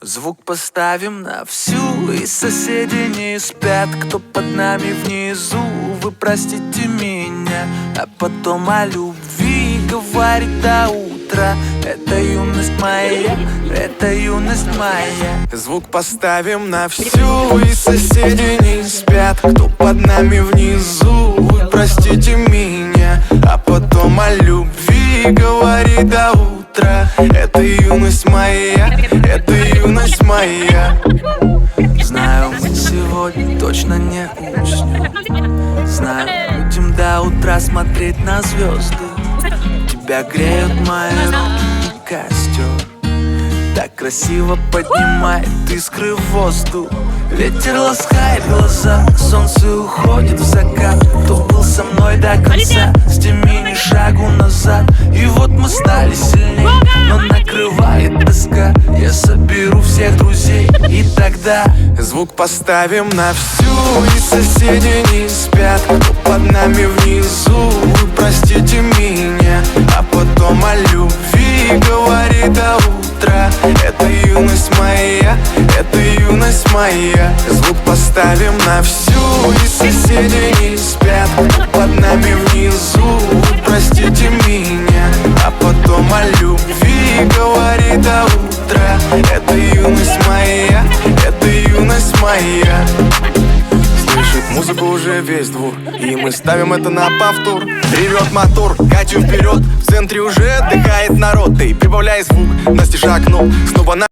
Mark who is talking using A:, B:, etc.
A: Звук поставим на всю, и соседи не спят. Кто под нами внизу, вы простите меня. А потом о любви говорит до утра. Это юность моя, это юность моя.
B: Звук поставим на всю, и соседи не спят. Кто под нами внизу, вы простите меня. А потом о любви говорит до утра. Это юность моя, это юность моя.
A: Знаю, мы сегодня точно не уснем. Знаю, будем до утра смотреть на звезды. Тебя греют мои руки и костер. Так красиво поднимает искры в воздух. Ветер ласкает глаза, солнце уходит в закат. Кто был со мной до конца, с теми ни шагу назад. И вот мы стали сильней, но накрывает тоска. Я соберу всех друзей, и тогда
B: звук поставим на всю, и соседи не спят. Кто под нами внизу, вы простите меня. А потом о любви говорит до утра. Это юность моя, это юность моя. Звук поставим на всю, и соседи не спят. Кто под нами внизу, вы простите меня. А потом о любви говорит до утра. Это юность моя, это юность моя. Слышит музыку уже весь двор, и мы ставим это на повтор. Ревет мотор, Катю вперед, в центре уже отдыхает народ. Ты прибавляй звук, настежь окно, снова на